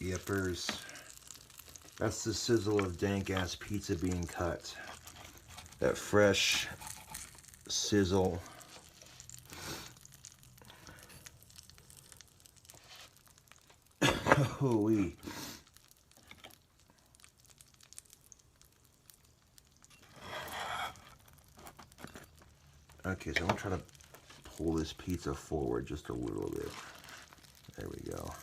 Yippers. That's the sizzle of dank-ass pizza being cut. That fresh sizzle. Hoo-wee. Okay, so I'm gonna try to pull this pizza forward just a little bit. There we go.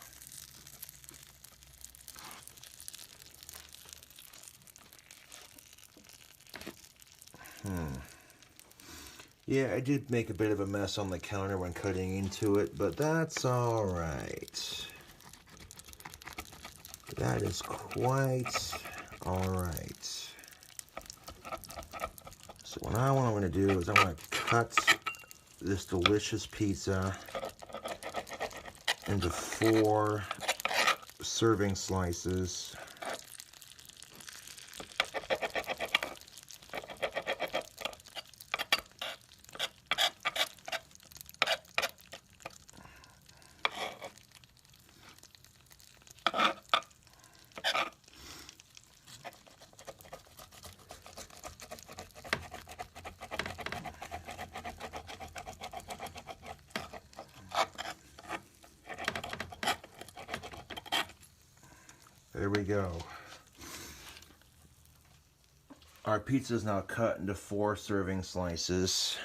Yeah, I did make a bit of a mess on the counter when cutting into it, but that's alright. That is quite alright. So what I'm going to do is I'm going to cut this delicious pizza into 4 serving slices. There we go. Our pizza is now cut into 4 serving slices.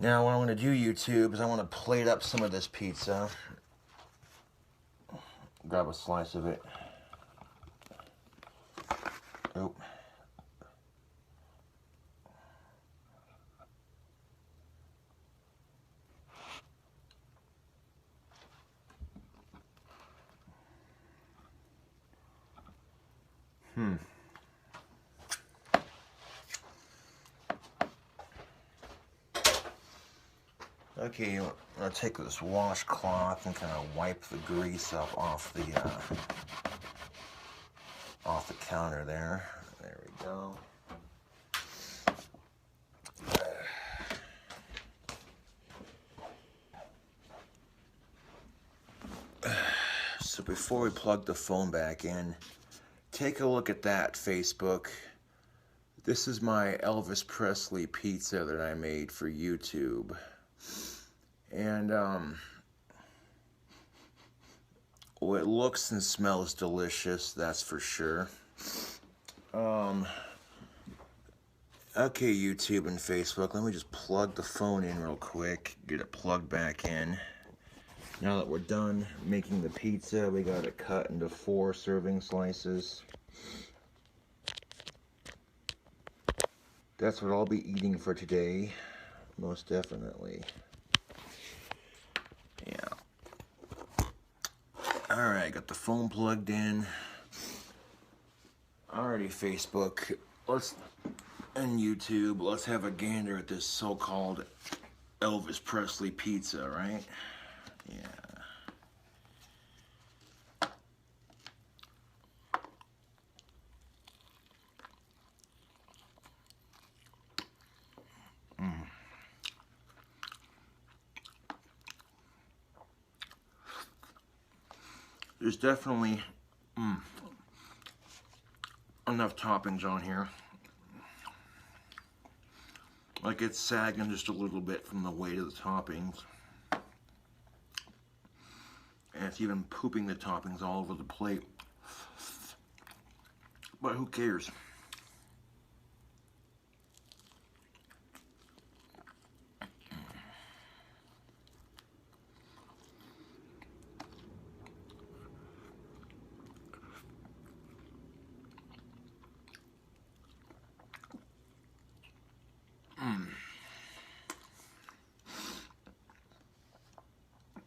Now what I want to do, YouTube, is I want to plate up some of this pizza. Grab a slice of it. Oh. Okay, I'm gonna take this washcloth and kind of wipe the grease up off the counter there. There we go. So before we plug the phone back in, take a look at that, Facebook. This is my Elvis Presley pizza that I made for YouTube. And, well, it looks and smells delicious, that's for sure. Okay, YouTube and Facebook, let me just plug the phone in real quick, get it plugged back in. Now that we're done making the pizza, we got it cut into 4 serving slices. That's what I'll be eating for today, most definitely. Yeah. Alright, got the phone plugged in. Alrighty, Facebook, and YouTube, let's have a gander at this so-called Elvis Presley pizza, right? Yeah. There's definitely enough toppings on here. Like it's sagging just a little bit from the weight of the toppings. And it's even pooping the toppings all over the plate. But who cares?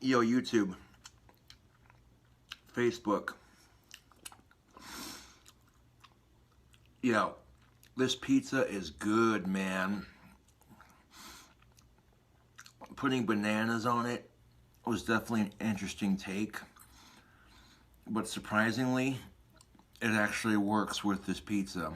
Yo, YouTube, Facebook. Yo, this pizza is good, man. Putting bananas on it was definitely an interesting take. But surprisingly, it actually works with this pizza.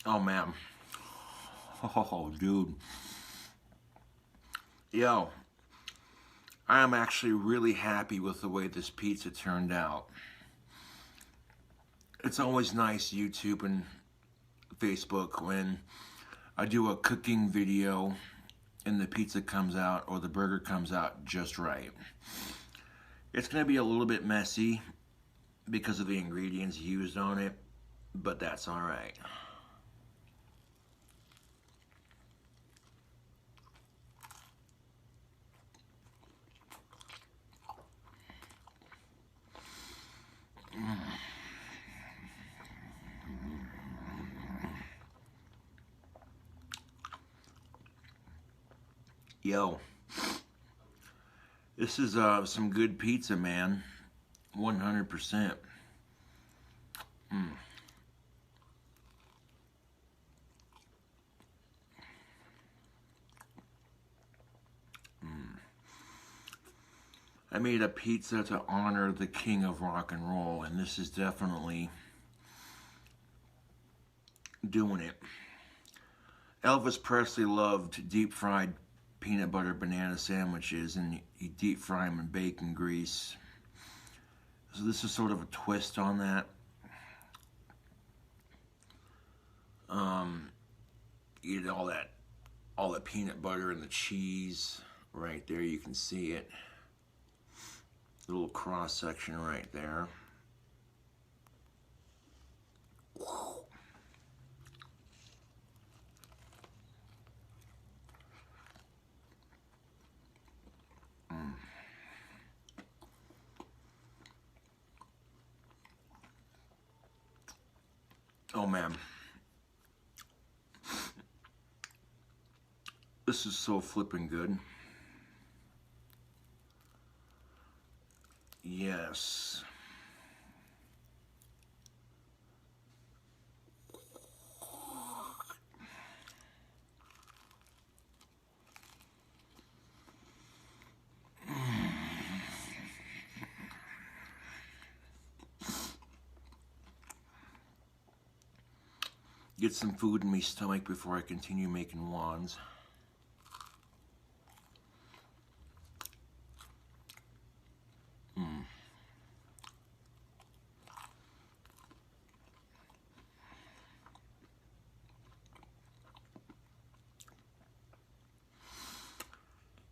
Oh man. Oh dude. Yo, I am actually really happy with the way this pizza turned out. It's always nice, YouTube and Facebook, when I do a cooking video and the pizza comes out or the burger comes out just right. It's gonna be a little bit messy because of the ingredients used on it, but that's all right. Yo, this is some good pizza, man. 100%. I made a pizza to honor the king of rock and roll, and this is definitely doing it. Elvis Presley loved deep-fried peanut butter banana sandwiches, and he deep-fry them in bacon grease. So this is sort of a twist on that. You get all that peanut butter and the cheese right there. You can see it. A little cross section right there. Oh man, this is so flippin' good. Yes. Get some food in my stomach before I continue making wands.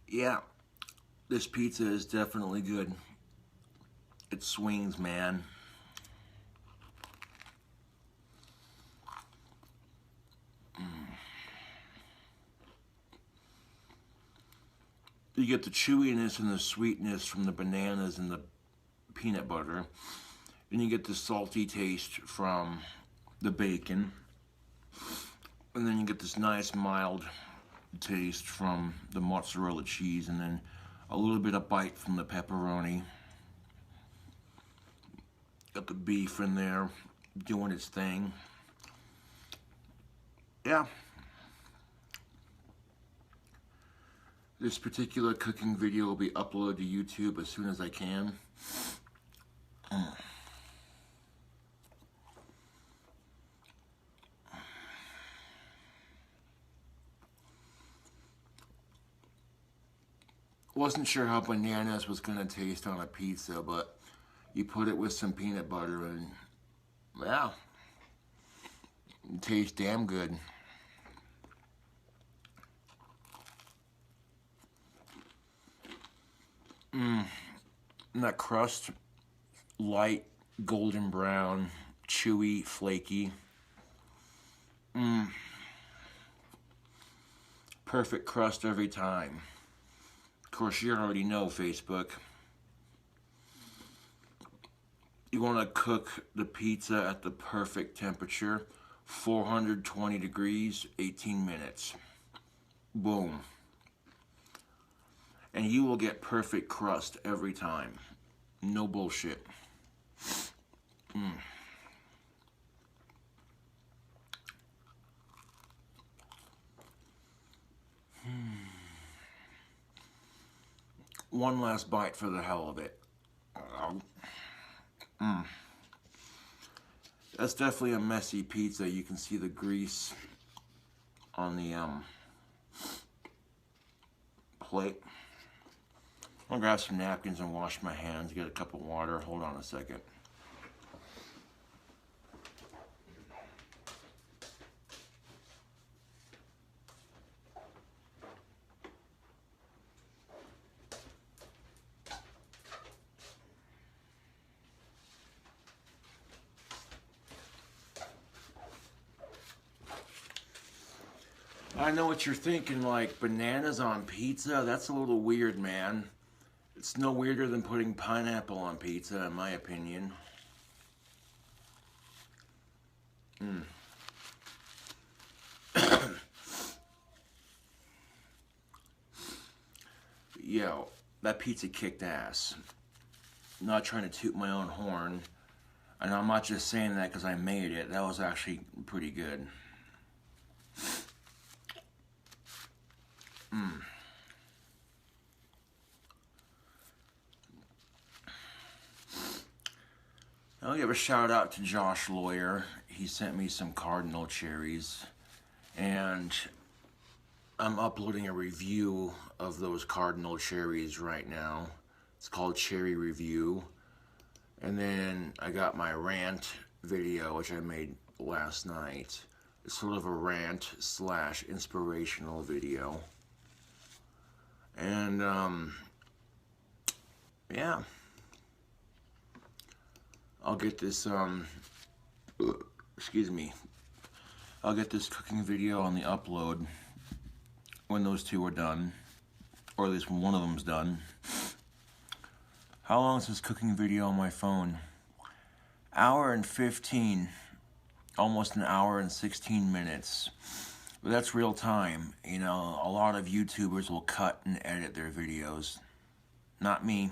Yeah, this pizza is definitely good. It swings, man. You get the chewiness and the sweetness from the bananas and the peanut butter. Then you get the salty taste from the bacon. And then you get this nice mild taste from the mozzarella cheese, and then a little bit of bite from the pepperoni. Got the beef in there doing its thing. Yeah. This particular cooking video will be uploaded to YouTube as soon as I can. Wasn't sure how bananas was gonna taste on a pizza, but you put it with some peanut butter and, yeah, it tastes damn good. And that crust, light, golden brown, chewy, flaky. Perfect crust every time. Of course, you already know, Facebook. You want to cook the pizza at the perfect temperature, 420 degrees, 18 minutes. Boom. And you will get perfect crust every time. No bullshit. One last bite for the hell of it. That's definitely a messy pizza. You can see the grease on the plate. I'll grab some napkins and wash my hands, get a cup of water. Hold on a second. I know what you're thinking, like bananas on pizza? That's a little weird, man. It's no weirder than putting pineapple on pizza, in my opinion. Yo, that pizza kicked ass. I'm not trying to toot my own horn, and I'm not just saying that because I made it. That was actually pretty good. I'll give a shout out to Josh Lawyer. He sent me some cardinal cherries, and I'm uploading a review of those cardinal cherries right now. It's called Cherry Review. And then I got my rant video, which I made last night. It's sort of a rant / inspirational video. And yeah, I'll get this excuse me, I'll get this cooking video on the upload when those two are done, or at least when one of them's done. How long is this cooking video on my phone? Hour and 15. almost an hour and 16 minutes. But that's real time. You know, a lot of YouTubers will cut and edit their videos. Not me.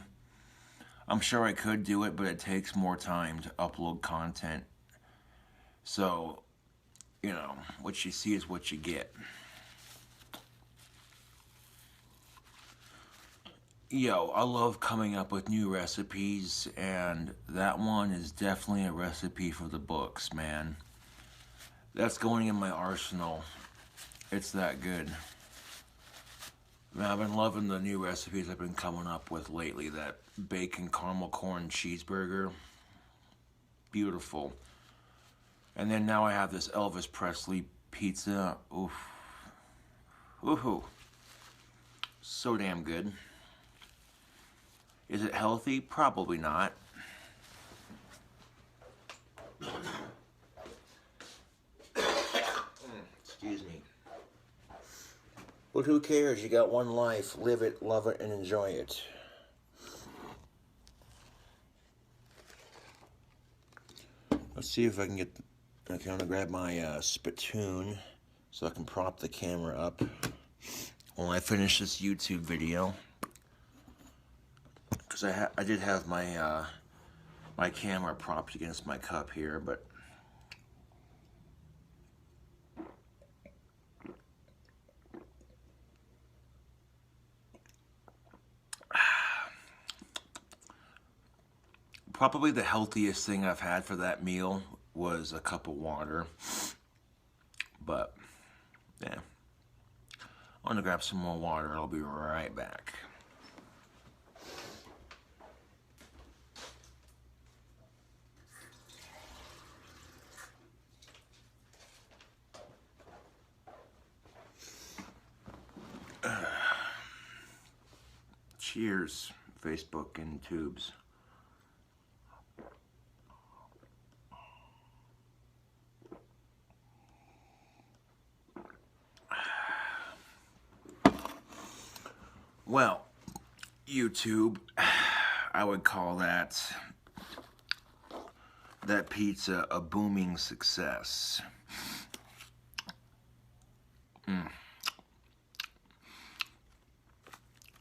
I'm sure I could do it, but it takes more time to upload content. So, you know, what you see is what you get. Yo, I love coming up with new recipes, and that one is definitely a recipe for the books, man. That's going in my arsenal. It's that good. Man, I've been loving the new recipes I've been coming up with lately. That bacon caramel corn cheeseburger. Beautiful. And then now I have this Elvis Presley pizza. Oof. Woohoo. So damn good. Is it healthy? Probably not. Excuse me. But who cares? You got one life. Live it, love it, and enjoy it. Let's see if I can get... Okay, I'm going to grab my spittoon so I can prop the camera up while I finish this YouTube video. Because I did have my my camera propped against my cup here, but probably the healthiest thing I've had for that meal was a cup of water. But yeah, I'm gonna grab some more water. I'll be right back. Cheers, Facebook and tubes. Well, YouTube, I would call that pizza a booming success.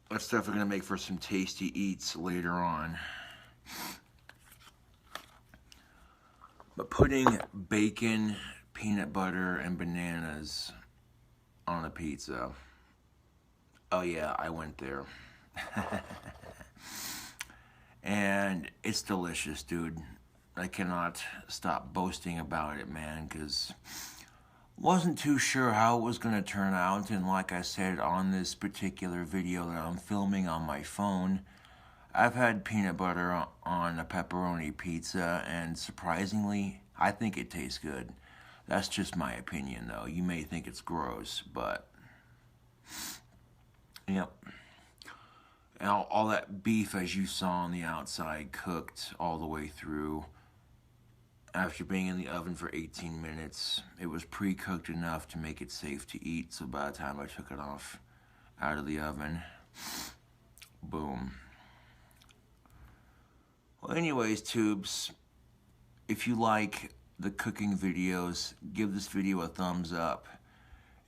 That's definitely going to make for some tasty eats later on. But putting bacon, peanut butter, and bananas on a pizza, oh yeah, I went there. And it's delicious, dude. I cannot stop boasting about it, man, because wasn't too sure how it was going to turn out, and like I said on this particular video that I'm filming on my phone, I've had peanut butter on a pepperoni pizza, and surprisingly, I think it tastes good. That's just my opinion, though. You may think it's gross, but yep. And all that beef, as you saw on the outside, cooked all the way through. After being in the oven for 18 minutes, it was pre-cooked enough to make it safe to eat. So by the time I took it off out of the oven, boom. Well, anyways, tubes, if you like the cooking videos, give this video a thumbs up.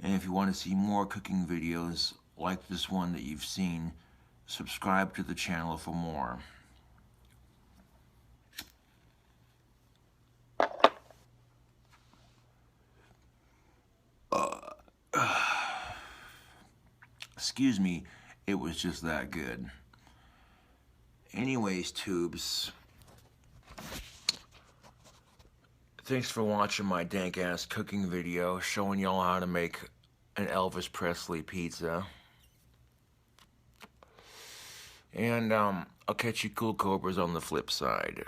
And if you want to see more cooking videos like this one that you've seen, subscribe to the channel for more. Excuse me, it was just that good. Anyways, tubes, thanks for watching my dank-ass cooking video showing y'all how to make an Elvis Presley pizza. And I'll catch you cool cobras on the flip side.